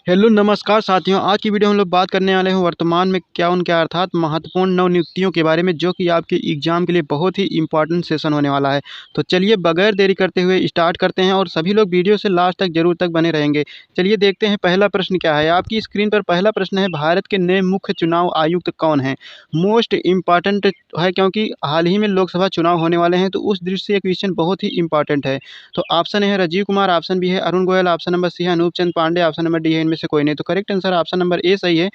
Hello नमस्कार साथियों। आज की वीडियो हम लोग बात करने वाले हैं वर्तमान में क्या उनके अर्थात महत्वपूर्ण नव नियुक्तियों के बारे में, जो कि आपके एग्जाम के लिए बहुत ही इंपॉर्टेंट सेशन होने वाला है। तो चलिए बगैर देरी करते हुए स्टार्ट करते हैं और सभी लोग वीडियो से लास्ट तक जरूर तक बने रहेंगे। चलिए देखते हैं पहला प्रश्न क्या है। आपकी स्क्रीन पर पहला प्रश्न है, भारत के नए मुख्य चुनाव आयुक्त कौन है। मोस्ट इम्पॉर्टेंट है क्योंकि हाल ही में लोकसभा चुनाव होने वाले हैं, तो उस दृष्टि से ये क्वेश्चन बहुत ही इंपॉर्टेंट है। तो ऑप्शन है राजीव कुमार, ऑप्शन बी है Arun Goyal, option number C है Anoop Chand Pandey, option number D है इनमें से कोई नहीं। तो correct answer option number A सही है।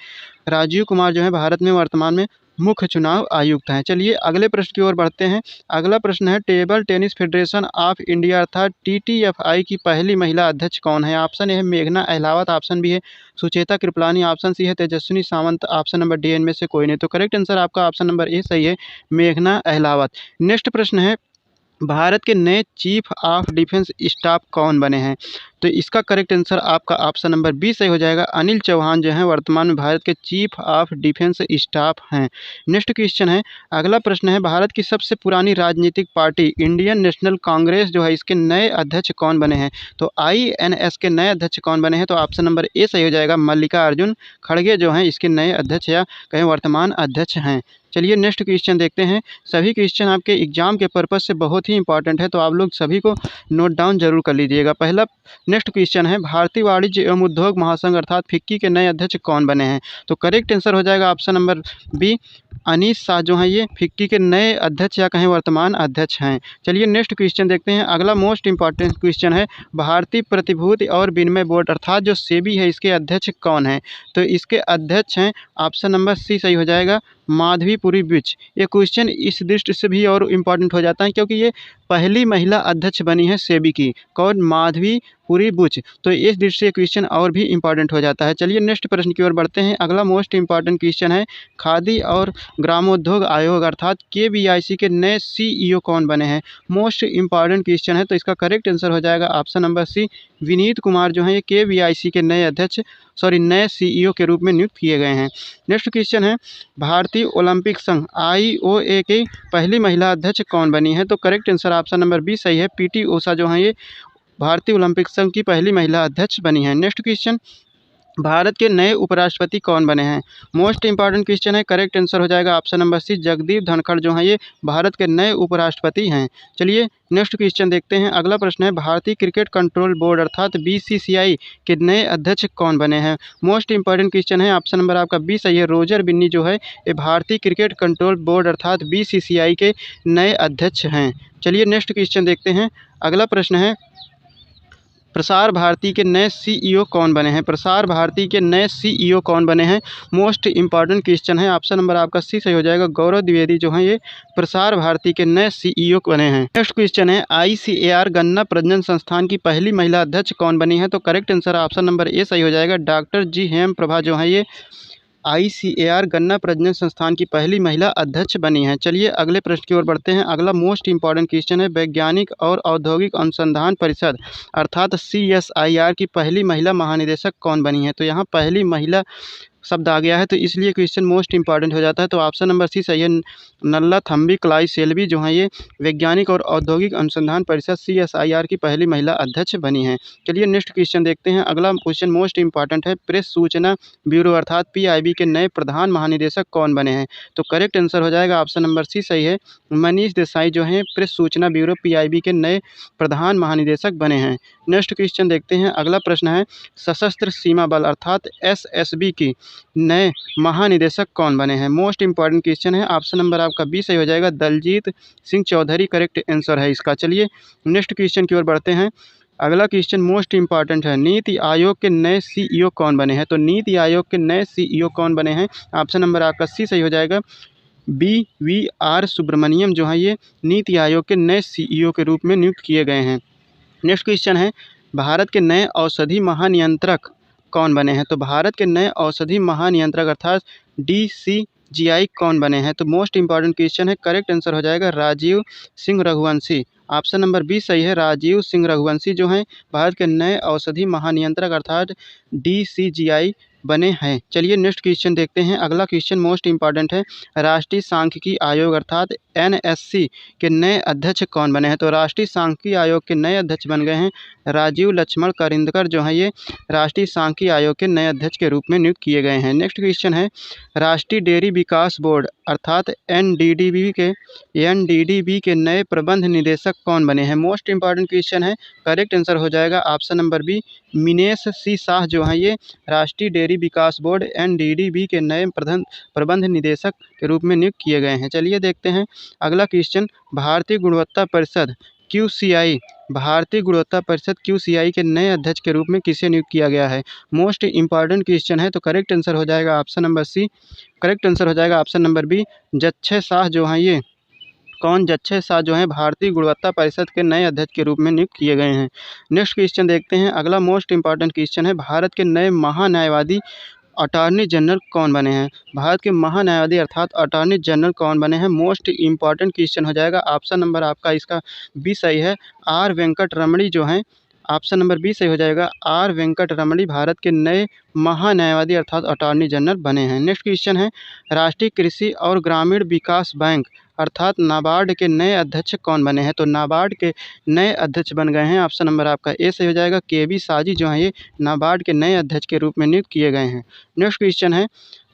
राजीव कुमार जो है भारत में वर्तमान में मुख्य चुनाव आयुक्त हैं। चलिए अगले प्रश्न की ओर बढ़ते हैं। अगला प्रश्न है, table tennis federation of India अर्थात टीटीएफआई की पहली महिला अध्यक्ष कौन है। ऑप्शन ए है मेघना अहलावत, ऑप्शन बी है सुचेता कृपलानी, ऑप्शन सी है Tejaswini Sawant, option number D इनमें से कोई नहीं। तो करेक्ट आंसर आपका ऑप्शन नंबर ए सही है, मेघना अहलावत। नेक्स्ट प्रश्न है, भारत के नए चीफ ऑफ डिफेंस स्टाफ कौन बने हैं। तो इसका करेक्ट आंसर आपका ऑप्शन नंबर बी सही हो जाएगा। अनिल चौहान जो हैं वर्तमान में भारत के चीफ ऑफ डिफेंस स्टाफ हैं। नेक्स्ट क्वेश्चन है, अगला प्रश्न है, भारत की सबसे पुरानी राजनीतिक पार्टी इंडियन नेशनल कांग्रेस जो है इसके नए अध्यक्ष कौन बने हैं। तो आईएनएस के नए अध्यक्ष कौन बने हैं। तो ऑप्शन नंबर ए सही हो जाएगा, मल्लिकार्जुन खड़गे जो हैं इसके नए अध्यक्ष या कहें वर्तमान अध्यक्ष हैं। चलिए नेक्स्ट क्वेश्चन देखते हैं। सभी क्वेश्चन आपके एग्जाम के पर्पज़ से बहुत ही इंपॉर्टेंट है, तो आप लोग सभी को नोट डाउन जरूर कर लीजिएगा। पहला नेक्स्ट क्वेश्चन है, भारतीय वाणिज्य एवं उद्योग महासंघ अर्थात फिक्की के नए अध्यक्ष कौन बने हैं। तो करेक्ट आंसर हो जाएगा option number B, Anees Shah जो हैं ये फिक्की के नए अध्यक्ष या कहें वर्तमान अध्यक्ष हैं। चलिए नेक्स्ट क्वेश्चन देखते हैं। अगला मोस्ट इंपॉर्टेंट क्वेश्चन है, भारतीय प्रतिभूति और विनिमय बोर्ड अर्थात जो सेबी है इसके अध्यक्ष कौन हैं। तो इसके अध्यक्ष हैं ऑप्शन नंबर सी सही हो जाएगा, माधवीपुरी बुच। ये क्वेश्चन इस दृष्टि से भी और इम्पॉर्टेंट हो जाता है क्योंकि ये पहली महिला अध्यक्ष बनी है सेबी की, कौन, माधवीपुरी बुच। तो इस दृष्टि से क्वेश्चन और भी इम्पॉर्टेंट हो जाता है। चलिए नेक्स्ट प्रश्न की ओर बढ़ते हैं। अगला मोस्ट इंपॉर्टेंट क्वेश्चन है, खादी और ग्रामोद्योग आयोग अर्थात केवीआईसी के नए सीईओ कौन बने हैं। मोस्ट इंपॉर्टेंट क्वेश्चन है, तो इसका करेक्ट आंसर हो जाएगा option number C, Vineet Kumar जो हैं ये केवीआईसी के नए अध्यक्ष नए सीईओ के रूप में नियुक्त किए गए हैं। नेक्स्ट क्वेश्चन है, भारतीय ओलंपिक संघ आईओए की पहली महिला अध्यक्ष कौन बनी है। तो correct answer option number B सही है, पीटी ऊषा जो हैं ये भारतीय ओलंपिक संघ की पहली महिला अध्यक्ष बनी है। नेक्स्ट क्वेश्चन, भारत के नए उपराष्ट्रपति कौन बने हैं। मोस्ट इंपॉर्टेंट क्वेश्चन है, करेक्ट आंसर हो जाएगा option number C, Jagdeep Dhankhar जो हैं ये भारत के नए उपराष्ट्रपति हैं। चलिए नेक्स्ट क्वेश्चन देखते हैं। अगला प्रश्न है, भारतीय क्रिकेट कंट्रोल बोर्ड अर्थात बीसीसीआई के नए अध्यक्ष कौन बने हैं। मोस्ट इंपॉर्टेंट क्वेश्चन है, ऑप्शन नंबर आपका बी सही है, रोजर बिन्नी जो है ये भारतीय क्रिकेट कंट्रोल बोर्ड अर्थात बीसीसीआई के नए अध्यक्ष हैं। चलिए नेक्स्ट क्वेश्चन देखते हैं। अगला प्रश्न है, प्रसार भारती के नए सीईओ कौन बने हैं। प्रसार भारती के नए सीईओ कौन बने हैं। मोस्ट इंपॉर्टेंट क्वेश्चन है, ऑप्शन नंबर आपका सी सही हो जाएगा, गौरव द्विवेदी जो हैं ये प्रसार भारती के नए सीईओ बने हैं। नेक्स्ट क्वेश्चन है, आईसीएआर गन्ना प्रजनन संस्थान की पहली महिला अध्यक्ष कौन बनी है। तो correct answer option number A सही हो जाएगा, डॉक्टर जी हेम प्रभा जो है ये आईसीएआर गन्ना प्रजनन संस्थान की पहली महिला अध्यक्ष बनी हैं। चलिए अगले प्रश्न की ओर बढ़ते हैं। अगला मोस्ट इंपॉर्टेंट क्वेश्चन है, वैज्ञानिक और औद्योगिक अनुसंधान परिषद अर्थात सीएसआईआर की पहली महिला महानिदेशक कौन बनी है। तो यहाँ पहली महिला शब्द आ गया है, तो इसलिए क्वेश्चन मोस्ट इंपॉर्टेंट हो जाता है। तो ऑप्शन नंबर सी सही है, नल्लाथम्बी क्लाई सेल्वी जो हैं ये वैज्ञानिक और औद्योगिक अनुसंधान परिषद सीएसआईआर की पहली महिला अध्यक्ष बनी हैं। चलिए नेक्स्ट क्वेश्चन देखते हैं। अगला क्वेश्चन मोस्ट इंपॉर्टेंट है, प्रेस सूचना ब्यूरो अर्थात पीआईबी के नए प्रधान महानिदेशक कौन बने हैं। तो करेक्ट आंसर हो जाएगा ऑप्शन नंबर सी सही है, मनीष देसाई जो हैं प्रेस सूचना ब्यूरो पीआईबी के नए प्रधान महानिदेशक बने हैं। नेक्स्ट क्वेश्चन देखते हैं। अगला प्रश्न है, सशस्त्र सीमा बल अर्थात एसएसबी की नए महानिदेशक कौन बने हैं। मोस्ट इंपॉर्टेंट क्वेश्चन है, ऑप्शन नंबर आपका बी सही हो जाएगा, दलजीत सिंह चौधरी करेक्ट आंसर है इसका। चलिए नेक्स्ट क्वेश्चन की ओर बढ़ते हैं। अगला क्वेश्चन मोस्ट इंपॉर्टेंट है, नीति आयोग के नए सीईओ कौन बने हैं। तो नीति आयोग के नए सीईओ कौन बने हैं, ऑप्शन नंबर आपका सी सही हो जाएगा, BVR सुब्रमण्यम जो हैं ये नीति आयोग के नए सीईओ के रूप में नियुक्त किए गए हैं। नेक्स्ट क्वेश्चन है, भारत के नए औषधि महानियंत्रक कौन बने हैं। तो भारत के नए औषधि महानियंत्रक अर्थात DCGI कौन बने हैं। तो मोस्ट इंपॉर्टेंट क्वेश्चन है, करेक्ट आंसर हो जाएगा Rajeev Singh Raghuvanshi. Option number B सही है, राजीव सिंह रघुवंशी जो हैं भारत के नए औषधि महानियंत्रक अर्थात DCGI बने हैं। चलिए नेक्स्ट क्वेश्चन देखते हैं। अगला क्वेश्चन मोस्ट इंपॉर्टेंट है। राष्ट्रीय सांख्यिकी आयोग अर्थात NSC के नए अध्यक्ष कौन बने हैं? तो राष्ट्रीय सांख्यिकी आयोग के नए अध्यक्ष बन गए हैं राजीव लक्ष्मण करिंदकर, जो है ये राष्ट्रीय सांख्यिकी आयोग के नए अध्यक्ष के रूप में नियुक्त किए गए हैं। नेक्स्ट क्वेश्चन है। राष्ट्रीय डेयरी विकास बोर्ड अर्थात NDDB के नए प्रबंध निदेशक कौन बने हैं? मोस्ट इंपॉर्टेंट क्वेश्चन है। करेक्ट आंसर हो जाएगा ऑप्शन नंबर बी, मिनेश सी शाह, जो है ये राष्ट्रीय डेयरी विकास बोर्ड NDDB के नए प्रबंध निदेशक के रूप में नियुक्त किए गए हैं। चलिए देखते हैं अगला क्वेश्चन। भारतीय गुणवत्ता परिषद QCI के नए अध्यक्ष के रूप में किसे नियुक्त किया गया है? मोस्ट इंपॉर्टेंट क्वेश्चन है। तो करेक्ट आंसर हो जाएगा option number C, correct answer हो जाएगा ऑप्शन नंबर बी, जच्छे शाह, जो हैं ये जच्छे शाह जो हैं भारतीय गुणवत्ता परिषद के नए अध्यक्ष के रूप में नियुक्त किए गए हैं। नेक्स्ट क्वेश्चन देखते हैं। अगला मोस्ट इंपॉर्टेंट क्वेश्चन है। भारत के नए महान्यायवादी अटॉर्नी जनरल कौन बने हैं? भारत के महान्यायवादी अर्थात अटॉर्नी जनरल कौन बने हैं? मोस्ट इंपॉर्टेंट क्वेश्चन हो जाएगा। ऑप्शन नंबर आपका इसका बी सही है, आर वेंकट रमणी, जो हैं ऑप्शन नंबर बी सही हो जाएगा, आर वेंकट रमणी भारत के नए महान्यायवादी अर्थात अटॉर्नी जनरल बने हैं। नेक्स्ट क्वेश्चन है। राष्ट्रीय कृषि और ग्रामीण विकास बैंक अर्थात नाबार्ड के नए अध्यक्ष कौन बने हैं? तो नाबार्ड के नए अध्यक्ष बन गए हैं, ऑप्शन नंबर आपका ए सही हो जाएगा, KB साजी, जो हैं ये नाबार्ड के नए अध्यक्ष के रूप में नियुक्त किए गए हैं। नेक्स्ट क्वेश्चन है।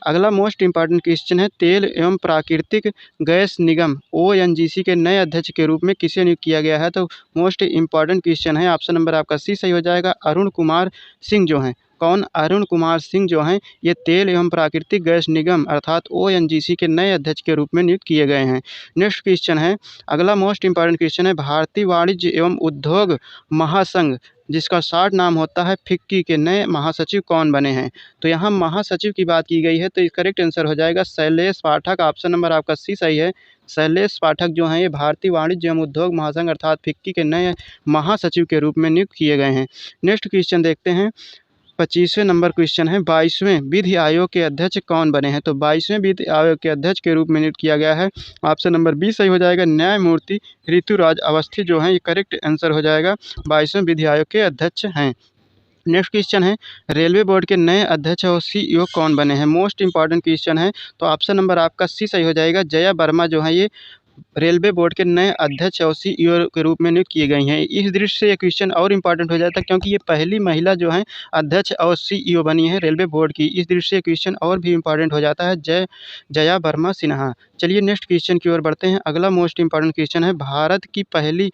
अगला मोस्ट इंपॉर्टेंट क्वेश्चन है। तेल एवं प्राकृतिक गैस निगम ONGC के नए अध्यक्ष के रूप में किसे नियुक्त किया गया है? तो मोस्ट इंपॉर्टेंट क्वेश्चन है, ऑप्शन नंबर आपका सी सही हो जाएगा, अरुण कुमार सिंह, जो हैं कौन? अरुण कुमार सिंह, जो हैं ये तेल एवं प्राकृतिक गैस निगम अर्थात ONGC के नए अध्यक्ष के रूप में नियुक्त किए गए हैं। नेक्स्ट क्वेश्चन है। अगला मोस्ट इंपॉर्टेंट क्वेश्चन है। भारतीय वाणिज्य एवं उद्योग महासंघ जिसका शॉर्ट नाम होता है फिक्की के नए महासचिव कौन बने हैं? तो यहाँ महासचिव की बात की गई है, तो करेक्ट आंसर हो जाएगा शैलेश पाठक, ऑप्शन नंबर आपका सी सही है, शैलेश पाठक, जो हैं ये भारतीय वाणिज्य एवं उद्योग महासंघ अर्थात फिक्की के नए महासचिव के रूप में नियुक्त किए गए हैं। नेक्स्ट क्वेश्चन देखते हैं। 25वें नंबर क्वेश्चन है। 22वें विधि आयोग के अध्यक्ष कौन बने हैं? तो 22वें विधि आयोग के अध्यक्ष के रूप में नियुक्त किया गया है, ऑप्शन नंबर बी सही हो जाएगा, न्यायमूर्ति ऋतुराज अवस्थी, जो हैं ये करेक्ट आंसर हो जाएगा, 22वें विधि आयोग के अध्यक्ष हैं। नेक्स्ट क्वेश्चन है। रेलवे बोर्ड के नए अध्यक्ष और CEO कौन बने हैं? मोस्ट इंपॉर्टेंट क्वेश्चन है। तो ऑप्शन नंबर आपका सी सही हो जाएगा, जया वर्मा, जो है ये रेलवे बोर्ड के नए अध्यक्ष और CEO के रूप में नियुक्त किए गई हैं। इस दृष्टि से ये क्वेश्चन और इम्पॉर्टेंट हो जाता है क्योंकि ये पहली महिला जो है अध्यक्ष और CEO बनी है रेलवे बोर्ड की। इस दृष्टि से क्वेश्चन और भी इम्पॉर्टेंट हो जाता है, जया वर्मा सिन्हा। चलिए नेक्स्ट क्वेश्चन की ओर बढ़ते हैं। अगला मोस्ट इंपॉर्टेंट क्वेश्चन है। भारत की पहली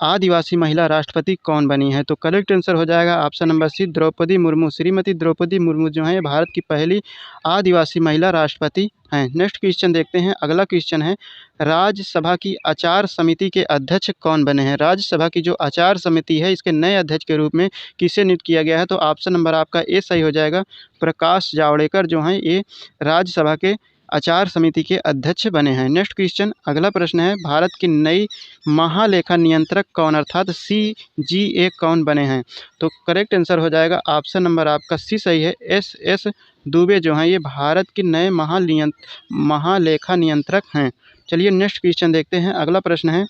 आदिवासी महिला राष्ट्रपति कौन बनी है? तो करेक्ट आंसर हो जाएगा option number C, Droupadi Murmu, Shrimati Droupadi Murmu, जो है भारत की पहली आदिवासी महिला राष्ट्रपति हैं। नेक्स्ट क्वेश्चन देखते हैं। अगला क्वेश्चन है। राज्यसभा की आचार समिति के अध्यक्ष कौन बने हैं? राज्यसभा की जो आचार समिति है इसके नए अध्यक्ष के रूप में किसे नियुक्त किया गया है? तो ऑप्शन नंबर आपका ए सही हो जाएगा, प्रकाश जावड़ेकर, जो हैं ये राज्यसभा के आचार समिति के अध्यक्ष बने हैं। Next question. अगला प्रश्न है। भारत की नई महालेखा नियंत्रक कौन अर्थात CGA कौन बने हैं? तो करेक्ट आंसर हो जाएगा ऑप्शन नंबर आपका सी सही है, SS दुबे, जो हैं ये भारत के नए महालेखा नियंत्रक हैं। चलिए नेक्स्ट क्वेश्चन देखते हैं। अगला प्रश्न है।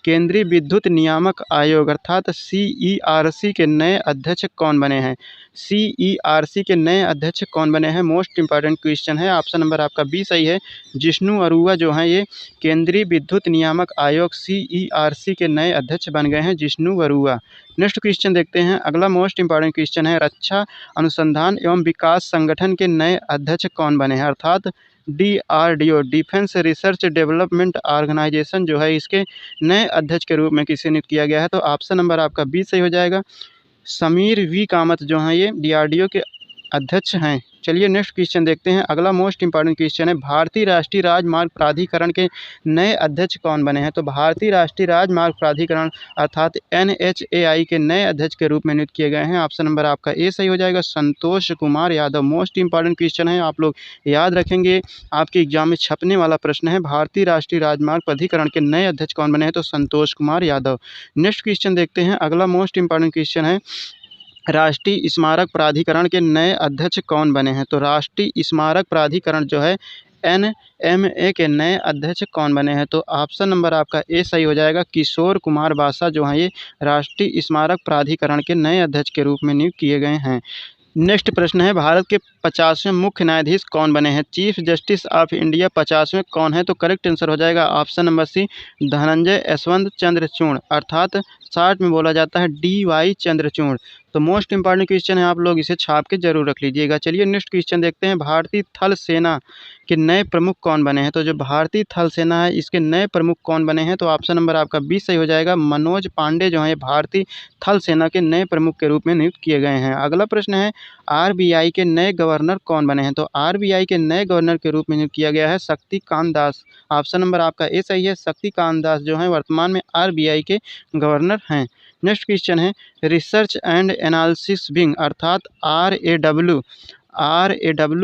केंद्रीय विद्युत नियामक आयोग अर्थात CERC के नए अध्यक्ष कौन बने हैं? CERC के नए अध्यक्ष कौन बने हैं? मोस्ट इंपॉर्टेंट क्वेश्चन है, ऑप्शन नंबर आपका बी सही है, जिष्णु अरोड़ा, जो हैं ये केंद्रीय विद्युत नियामक आयोग CERC के नए अध्यक्ष बन गए हैं, जिष्णु अरोड़ा। नेक्स्ट क्वेश्चन देखते हैं। अगला मोस्ट इंपॉर्टेंट क्वेश्चन है। रक्षा अनुसंधान एवं विकास संगठन के नए अध्यक्ष कौन बने हैं? अर्थात DRDO defence research development organisation, जो है इसके नए अध्यक्ष के रूप में किसे नियुक्त किया गया है? तो ऑप्शन नंबर आपका बी सही हो जाएगा, समीर V कामत, जो हैं ये DRDO के अध्यक्ष हैं। चलिए नेक्स्ट क्वेश्चन देखते हैं। अगला मोस्ट इंपॉर्टेंट क्वेश्चन है। भारतीय राष्ट्रीय राजमार्ग प्राधिकरण के नए अध्यक्ष कौन बने हैं? तो भारतीय राष्ट्रीय राजमार्ग प्राधिकरण अर्थात NHAI के नए अध्यक्ष के रूप में नियुक्त किए गए हैं, ऑप्शन नंबर आपका ए सही हो जाएगा, Santosh Kumar Yadav. Most important question है, आप लोग याद रखेंगे, आपके एग्जाम में छपने वाला प्रश्न है। भारतीय राष्ट्रीय राजमार्ग प्राधिकरण के नए अध्यक्ष कौन बने हैं? तो संतोष कुमार यादव। नेक्स्ट क्वेश्चन देखते हैं। अगला मोस्ट इंपॉर्टेंट क्वेश्चन है। राष्ट्रीय स्मारक प्राधिकरण के नए अध्यक्ष कौन बने हैं? तो राष्ट्रीय स्मारक प्राधिकरण जो है NMA के नए अध्यक्ष कौन बने हैं? तो ऑप्शन नंबर आपका ए सही हो जाएगा, किशोर कुमार बासा, जो हैं ये राष्ट्रीय स्मारक प्राधिकरण के नए अध्यक्ष के रूप में नियुक्त किए गए हैं। नेक्स्ट प्रश्न है, भारत के 50वें मुख्य न्यायाधीश कौन बने हैं? चीफ जस्टिस ऑफ इंडिया 50वें कौन है? तो करेक्ट आंसर हो जाएगा option number C, Dhananjaya Yeshwant Chandrachud, अर्थात शॉर्ट में बोला जाता है DY चंद्रचूड़। तो मोस्ट इंपॉर्टेंट क्वेश्चन है, आप लोग इसे छाप के जरूर रख लीजिएगा। चलिए नेक्स्ट क्वेश्चन देखते हैं, भारतीय थल सेना के नए प्रमुख कौन बने हैं? तो जो भारतीय थल सेना है इसके नए प्रमुख कौन बने हैं? तो ऑप्शन नंबर आपका 20 सही हो जाएगा। मनोज पांडे जो है भारतीय थल सेना के नए प्रमुख के रूप में नियुक्त किए गए हैं। अगला प्रश्न है, RBI के नए गवर्नर कौन बने हैं? तो RBI के नए गवर्नर के रूप में नियुक्त किया गया है शक्तिकांत दास। ऑप्शन नंबर आपका ए सही है। शक्तिकांत दास जो है वर्तमान में RBI के गवर्नर हैं। नेक्स्ट क्वेश्चन है, रिसर्च एंड एनालिसिस विंग अर्थात RAW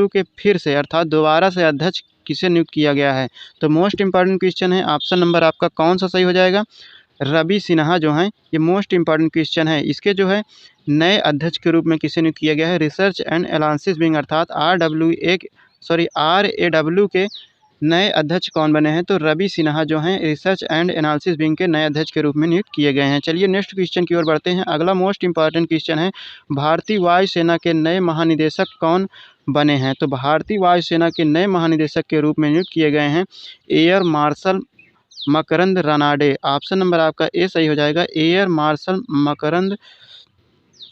के फिर से अर्थात दोबारा से अध्यक्ष किसे नियुक्त किया गया है? तो मोस्ट इंपॉर्टेंट क्वेश्चन है, ऑप्शन नंबर आपका कौन सा सही हो जाएगा? रवि सिन्हा जो हैं, ये मोस्ट इंपॉर्टेंट क्वेश्चन है। इसके जो है नए अध्यक्ष के रूप में किसे नियुक्त किया गया है? रिसर्च एंड एनालिसिस विंग अर्थात RAW के नए अध्यक्ष कौन बने हैं? तो रवि सिन्हा जो हैं रिसर्च एंड एनालिसिस विंग के नए अध्यक्ष के रूप में नियुक्त किए गए हैं। चलिए नेक्स्ट क्वेश्चन की ओर बढ़ते हैं। अगला मोस्ट इंपॉर्टेंट क्वेश्चन है, भारतीय वायुसेना के नए महानिदेशक कौन बने हैं? तो भारतीय वायुसेना के नए महानिदेशक के रूप में नियुक्त किए गए हैं एयर मार्शल मकरंद रनाडे। ऑप्शन नंबर आपका ए सही हो जाएगा। एयर मार्शल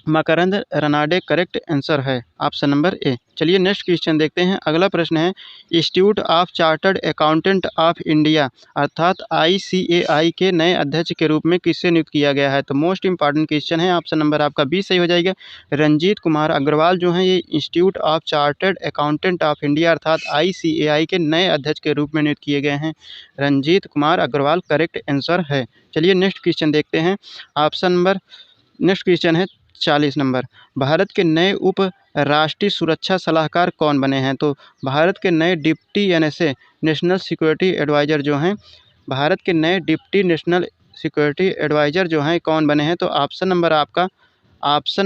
मकरंद रनाडे करेक्ट आंसर है, ऑप्शन नंबर ए। चलिए नेक्स्ट क्वेश्चन देखते हैं। अगला प्रश्न है, institute of chartered accountant of India अर्थात ICAI के नए अध्यक्ष के रूप में किसे नियुक्त किया गया है? तो मोस्ट इंपॉर्टेंट क्वेश्चन है, ऑप्शन नंबर आपका बी सही हो जाएगा। रंजीत कुमार अग्रवाल जो हैं ये institute of chartered accountant of India अर्थात ICAI के नए अध्यक्ष के रूप में नियुक्त किए गए हैं। रंजीत कुमार अग्रवाल करेक्ट आंसर है। चलिए नेक्स्ट क्वेश्चन देखते हैं। नेक्स्ट क्वेश्चन है 40 नंबर, भारत के नए उप राष्ट्रीय सुरक्षा सलाहकार कौन बने हैं? तो भारत के नए deputy NSA national security adviser जो हैं, भारत के नए डिप्टी नेशनल सिक्योरिटी एडवाइज़र जो हैं कौन बने हैं? तो ऑप्शन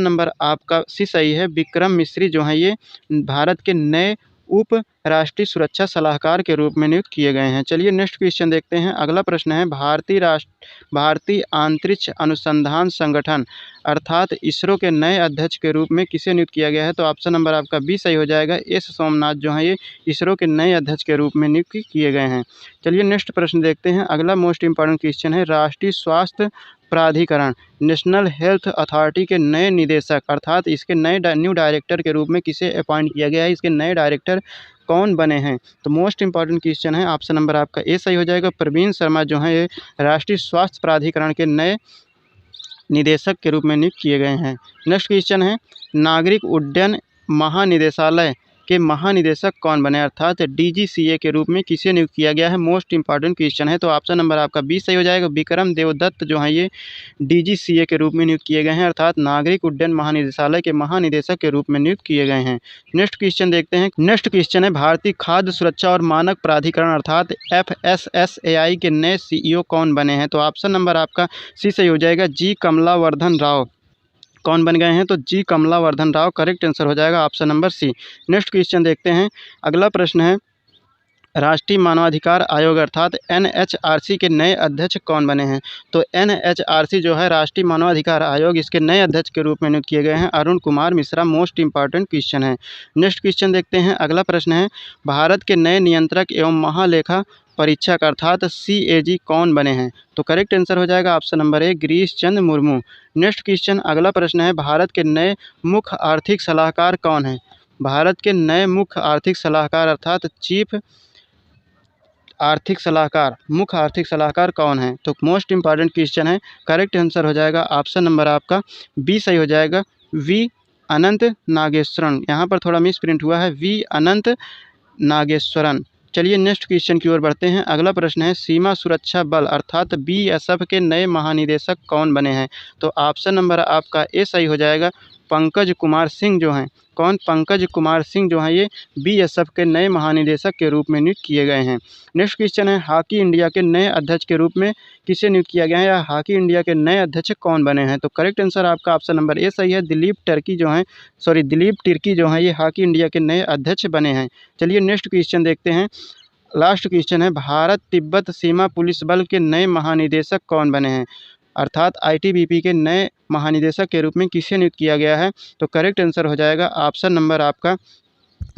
नंबर आपका सी सही है। विक्रम मिश्री जो हैं ये भारत के नए उप राष्ट्रीय सुरक्षा सलाहकार के रूप में नियुक्त किए गए हैं। चलिए नेक्स्ट क्वेश्चन देखते हैं। अगला प्रश्न है, भारतीय अंतरिक्ष अनुसंधान संगठन अर्थात इसरो के नए अध्यक्ष के रूप में किसे नियुक्त किया गया है? तो ऑप्शन नंबर आपका बी सही हो जाएगा। एस सोमनाथ जो हैं ये इसरो के नए अध्यक्ष के रूप में नियुक्त किए गए हैं। चलिए नेक्स्ट प्रश्न देखते हैं। अगला मोस्ट इंपॉर्टेंट क्वेश्चन है, राष्ट्रीय स्वास्थ्य प्राधिकरण नेशनल हेल्थ अथॉरिटी के नए निदेशक अर्थात इसके नए न्यू डायरेक्टर के रूप में किसे अपॉइंट किया गया है? इसके नए डायरेक्टर कौन बने हैं? तो मोस्ट इंपॉर्टेंट क्वेश्चन है, ऑप्शन नंबर आपका ए सही हो जाएगा। प्रवीण शर्मा जो हैं ये राष्ट्रीय स्वास्थ्य प्राधिकरण के नए निदेशक के रूप में नियुक्त किए गए हैं। नेक्स्ट क्वेश्चन है, नागरिक उड्डयन महानिदेशालय के महानिदेशक कौन बने अर्थात DGCA के रूप में किसे नियुक्त किया गया है? मोस्ट इंपॉर्टेंट क्वेश्चन है। तो ऑप्शन नंबर आपका बी सही हो जाएगा। विक्रम देवदत्त जो हैं ये DGCA के रूप में नियुक्त किए गए हैं अर्थात नागरिक उड्डयन महानिदेशालय के महानिदेशक के रूप में नियुक्त किए गए हैं। नेक्स्ट क्वेश्चन देखते हैं। नेक्स्ट क्वेश्चन है, भारतीय खाद्य सुरक्षा और मानक प्राधिकरण अर्थात FSSAI के नए CEO कौन बने हैं? तो ऑप्शन नंबर आपका सी सही हो जाएगा। G कमलावर्धन राव कौन बन गए हैं? तो G Kamalavardhan Rao correct answer हो जाएगा, option number C. Next question देखते हैं। अगला प्रश्न है, राष्ट्रीय मानवाधिकार आयोग अर्थात NHRC के नए अध्यक्ष कौन बने हैं? तो NHRC जो है राष्ट्रीय मानवाधिकार आयोग, इसके नए अध्यक्ष के रूप में नियुक्त किए गए हैं Arun Kumar Mishra. Most important question है। नेक्स्ट क्वेश्चन देखते हैं। अगला प्रश्न है, भारत के नए नियंत्रक एवं महालेखा परीक्षक अर्थात CAG कौन बने हैं? तो करेक्ट आंसर हो जाएगा ऑप्शन नंबर ए, गिरीश चंद्र मुर्मू। नेक्स्ट क्वेश्चन अगला प्रश्न है, भारत के नए मुख्य आर्थिक सलाहकार कौन हैं? भारत के नए मुख्य आर्थिक सलाहकार अर्थात मुख्य आर्थिक सलाहकार कौन है? तो मोस्ट इंपॉर्टेंट क्वेश्चन है। करेक्ट आंसर हो जाएगा ऑप्शन नंबर आपका बी सही हो जाएगा, V अनंत नागेश्वरन। यहाँ पर थोड़ा मिस प्रिंट हुआ है, V अनंत नागेश्वरन। चलिए नेक्स्ट क्वेश्चन की ओर बढ़ते हैं। अगला प्रश्न है, सीमा सुरक्षा बल अर्थात BSF के नए महानिदेशक कौन बने हैं? तो ऑप्शन नंबर आपका ए सही हो जाएगा। पंकज कुमार सिंह जो हैं, पंकज कुमार सिंह जो हैं ये BSF के नए महानिदेशक के रूप में नियुक्त किए गए हैं। नेक्स्ट क्वेश्चन है, हॉकी इंडिया के नए अध्यक्ष के रूप में किसे नियुक्त किया गया है या हॉकी इंडिया के नए अध्यक्ष कौन बने हैं? तो करेक्ट आंसर आपका ऑप्शन नंबर ए सही है। दिलीप तिर्की जो हैं ये हॉकी इंडिया के नए अध्यक्ष बने हैं। चलिए नेक्स्ट क्वेश्चन देखते हैं। लास्ट क्वेश्चन है, भारत तिब्बत सीमा पुलिस बल के नए महानिदेशक कौन बने हैं? अर्थात आईटीबीपी के नए महानिदेशक के रूप में किसे नियुक्त किया गया है? तो करेक्ट आंसर हो जाएगा ऑप्शन नंबर आपका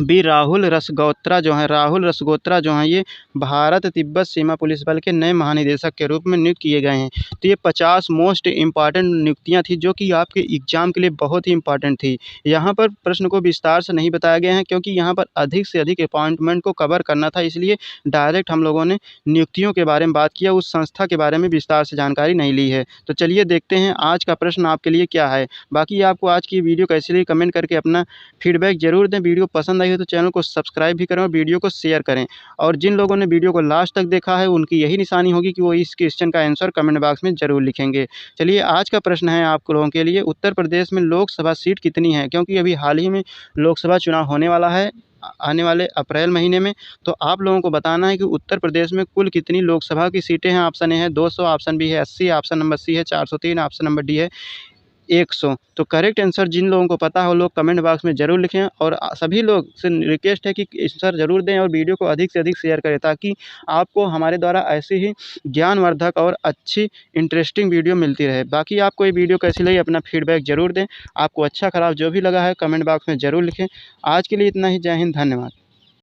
बी, राहुल रसगोत्रा जो हैं ये भारत तिब्बत सीमा पुलिस बल के नए महानिदेशक के रूप में नियुक्त किए गए हैं। तो ये 50 मोस्ट इम्पॉर्टेंट नियुक्तियां थी जो कि आपके एग्जाम के लिए बहुत ही इम्पॉर्टेंट थी। यहाँ पर प्रश्न को विस्तार से नहीं बताया गया है क्योंकि यहाँ पर अधिक से अधिक अपॉइंटमेंट को कवर करना था, इसलिए डायरेक्ट हम लोगों ने नियुक्तियों के बारे में बात किया, उस संस्था के बारे में विस्तार से जानकारी नहीं ली है। तो चलिए देखते हैं आज का प्रश्न आपके लिए क्या है। बाकी आपको आज की वीडियो कैसी लगी कमेंट करके अपना फीडबैक जरूर दें। वीडियो पसंद आई हो तो चैनल को सब्सक्राइब भी करें और वीडियो को शेयर करें। और जिन लोगों ने वीडियो को लास्ट तक देखा है उनकी यही निशानी होगी कि वो इस क्वेश्चन का आंसर कमेंट बॉक्स में ज़रूर लिखेंगे। चलिए आज का प्रश्न है आप लोगों के लिए, उत्तर प्रदेश में लोकसभा सीट कितनी है? क्योंकि अभी हाल ही में लोकसभा चुनाव होने वाला है आने वाले अप्रैल महीने में। तो आप लोगों को बताना है कि उत्तर प्रदेश में कुल कितनी लोकसभा की सीटें हैं। ऑप्शन ए है 200, ऑप्शन बी है 80, ऑप्शन नंबर सी है 403, ऑप्शन नंबर डी है 100। तो करेक्ट आंसर जिन लोगों को पता है वो लोग कमेंट बॉक्स में ज़रूर लिखें और सभी लोग से रिक्वेस्ट है कि आंसर ज़रूर दें और वीडियो को अधिक से अधिक शेयर करें ताकि आपको हमारे द्वारा ऐसी ही ज्ञानवर्धक और अच्छी इंटरेस्टिंग वीडियो मिलती रहे। बाकी आपको ये वीडियो कैसी लगी अपना फीडबैक ज़रूर दें। आपको अच्छा ख़राब जो भी लगा है कमेंट बॉक्स में ज़रूर लिखें। आज के लिए इतना ही। जय हिंद, धन्यवाद।